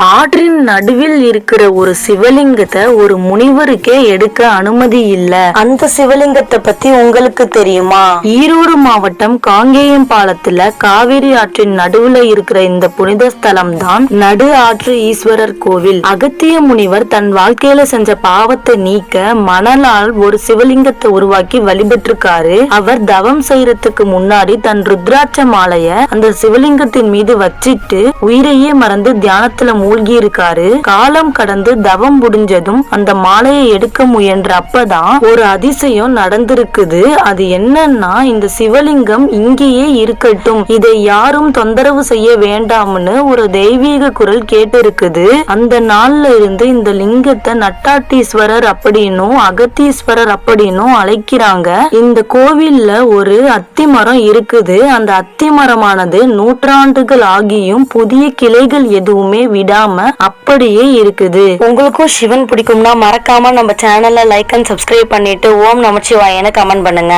ஆற்றின் நடுவில் இருக்கிற ஒரு சிவலிங்கத்தை ஒரு முனிவருக்கே எடுக்க அனுமதி இல்ல. அந்த சிவலிங்கத்தை பத்தி உங்களுக்கு தெரியுமா? ஈரோடு மாவட்டம் காங்கேயம் பாலத்துல காவிரி ஆற்றின் நடுவுல இருக்கிற இந்த புனித ஸ்தலம் தான் நடு ஆற்று ஈஸ்வரர் கோவில். அகத்திய முனிவர் தன் வாழ்க்கையில செஞ்ச பாவத்தை நீக்க மணலால் ஒரு சிவலிங்கத்தை உருவாக்கி வழிபட்டிருக்காரு. அவர் தவம் செய்யறதுக்கு முன்னாடி தன் ருத்ராட்ச மாலைய அந்த சிவலிங்கத்தின் மீது வச்சிட்டு உயிரையே மறந்து தியானத்துல மூழ்கி இருக்காரு. காலம் கடந்து தவம் முடிஞ்சதும் அந்த மாலையை எடுக்க முயன்ற அப்பதான் ஒரு அதிசயம் நடந்திருக்குது. அது என்னன்னா, இந்த சிவலிங்கம் இங்கேயே இருக்கட்டும், இதை யாரும் தொந்தரவு செய்ய வேண்டாம்னு ஒரு தெய்வீக குரல் கேட்டு இருக்குது. அந்த நாள்ல இருந்து இந்த லிங்கத்தை நட்டாட்டீஸ்வரர் அப்படின்னும் அகத்தீஸ்வரர் அப்படின்னும் அழைக்கிறாங்க. இந்த கோவில்ல ஒரு அத்தி மரம் இருக்குது. அந்த அத்தி மரமானது நூற்றாண்டுகள் ஆகியும் புதிய கிளைகள் எதுவுமே விடாம அப்படியே இருக்குது. உங்களுக்கும் சிவன் பிடிக்கும்னா மறக்காம நம்ம சேனலை லைக் அண்ட் சப்ஸ்கிரைப் பண்ணிட்டு ஓம் நமச்சிவாயன்னு கமெண்ட் பண்ணுங்க.